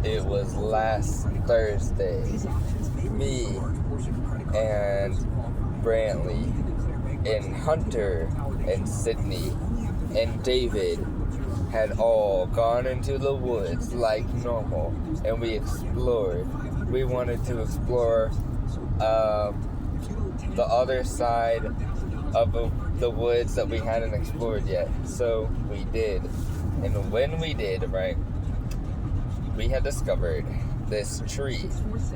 It was last Thursday. Me and Brantley and Hunter and Sydney and David had all gone into the woods like normal, and we explored. We wanted to explore the other side of the woods that we hadn't explored yet. So we did. And when we did, right, we had discovered this tree,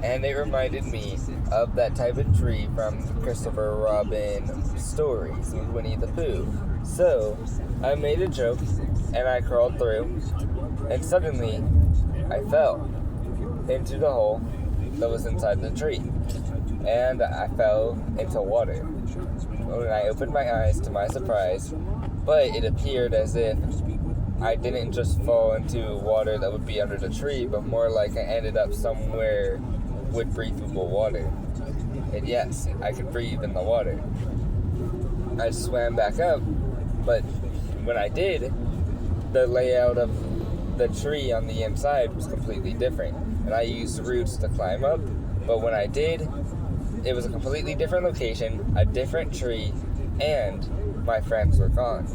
and it reminded me of that type of tree from Christopher Robin stories with Winnie the Pooh. So I made a joke, and I crawled through, and suddenly I fell into the hole that was inside the tree, and I fell into water. When I opened my eyes, to my surprise, but it appeared as if I didn't just fall into water that would be under the tree, but more like I ended up somewhere with breathable water. And yes, I could breathe in the water. I swam back up, but when I did, the layout of the tree on the inside was completely different. And I used roots to climb up, but when I did, it was a completely different location, a different tree, and my friends were gone.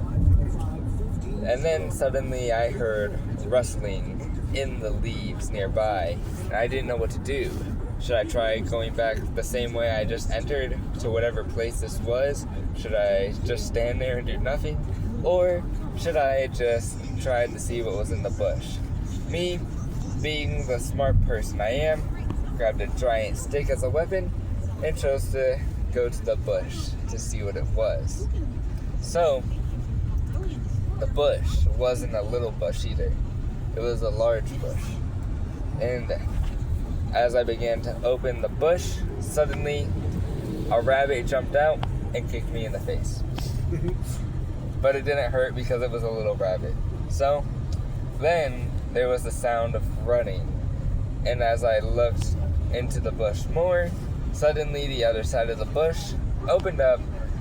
And then suddenly I heard rustling in the leaves nearby, and I didn't know what to do. Should I try going back the same way I just entered to whatever place this was? Should I just stand there and do nothing? Or should I just try to see what was in the bush? Me, being the smart person I am, grabbed a giant stick as a weapon and chose to go to the bush to see what it was. So, the bush wasn't a little bush either. It was a large bush. And as I began to open the bush, suddenly a rabbit jumped out and kicked me in the face. But it didn't hurt because it was a little rabbit. So then there was the sound of running. And as I looked into the bush more, suddenly the other side of the bush opened up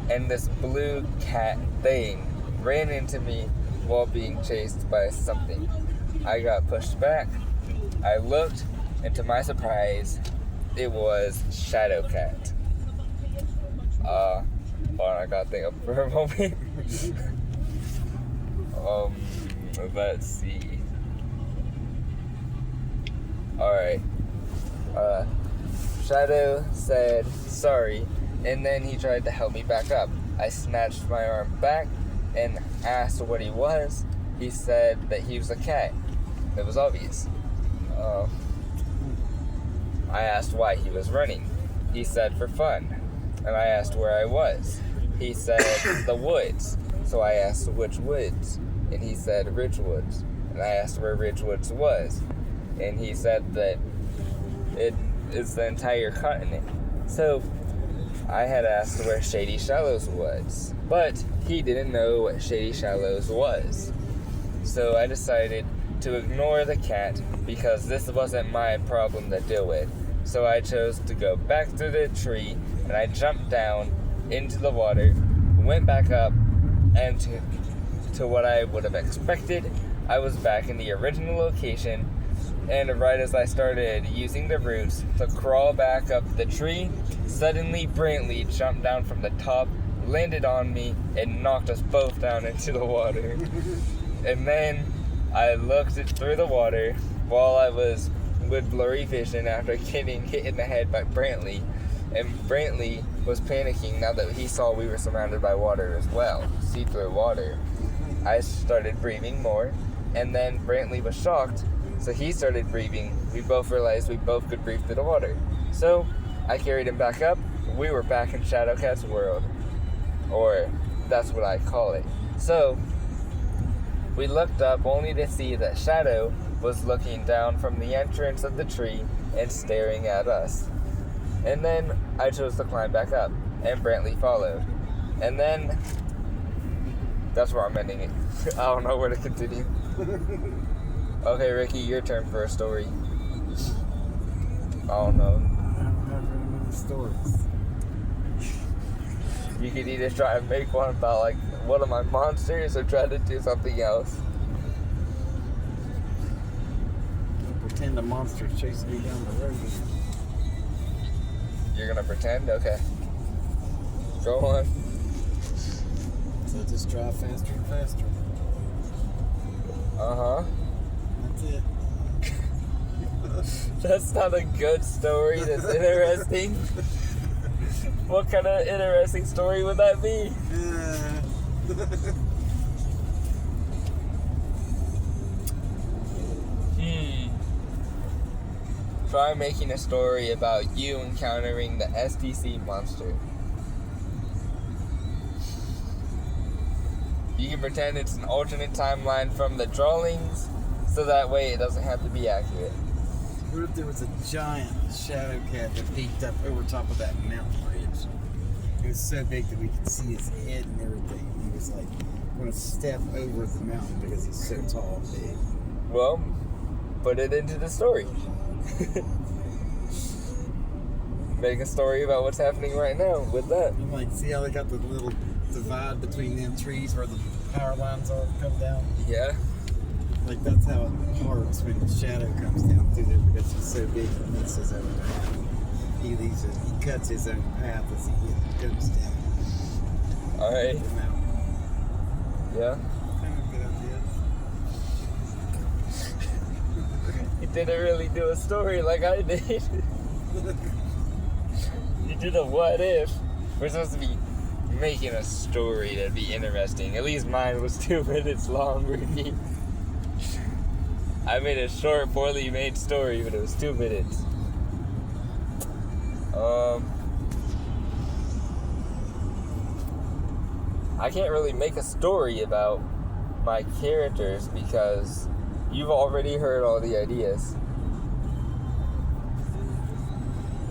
and this blue cat thing ran into me while being chased by something. I got pushed back. I looked, and to my surprise, it was Shadowcat. I gotta think of for a moment. Let's see. Alright. Shadow said sorry, and then he tried to help me back up. I snatched my arm back and asked what he was. He said that he was a cat. It was obvious. I asked why he was running. He said for fun. And I asked where I was. He said the woods. So I asked which woods. And he said Ridgewoods. And I asked where Ridgewoods was. And he said that it is the entire continent. So I had asked where Shady Shallows was, but he didn't know what Shady Shallows was. So I decided to ignore the cat because this wasn't my problem to deal with. So I chose to go back to the tree, and I jumped down into the water, went back up, and to what I would have expected, I was back in the original location. And right as I started using the roots to crawl back up the tree, suddenly Brantley jumped down from the top, landed on me, and knocked us both down into the water. And then I looked through the water while I was with blurry vision after getting hit in the head by Brantley. And Brantley was panicking now that he saw we were surrounded by water as well, see-through water. I started breathing more, and then Brantley was shocked. So he started breathing. We both realized we both could breathe through the water. So I carried him back up. We were back in Shadowcat's world. Or that's what I call it. So we looked up only to see that Shadow was looking down from the entrance of the tree and staring at us. And then I chose to climb back up, and Brantley followed. And then that's where I'm ending it. I don't know where to continue. Okay, Ricky, your turn for a story. I don't know. I don't have any stories. You could either try and make one about, like, one of my monsters or try to do something else. pretend a monster's chasing me down the road. You're gonna pretend? Okay. Go on. So just drive faster and faster. Uh-huh. That's it. That's not a good story. That's interesting. What kind of interesting story would that be? Try making a story about you encountering the STC monster. You can pretend it's an alternate timeline from the drawings, so that way it doesn't have to be accurate. What if there was a giant shadow cat that peeked up over top of that mountain ridge? It was so big that we could see his head and everything. He was like going to step over the mountain because he's so tall and big. Well, put it into the story. Make a story about what's happening right now with that. I'm like, see how they got the little divide between them trees where the power lines are come down? Yeah. Like that's how it hurts when the shadow comes down through there because he's so big he leaves his own path. He cuts his own path as he goes down. Alright. The mountain. Yeah. Kind of a good idea. You didn't really do a story like I did. You did a what if. We're supposed to be making a story that'd be interesting. At least mine was 2 minutes long, Ricky. I made a short, poorly made story, but it was 2 minutes. I can't really make a story about my characters because you've already heard all the ideas.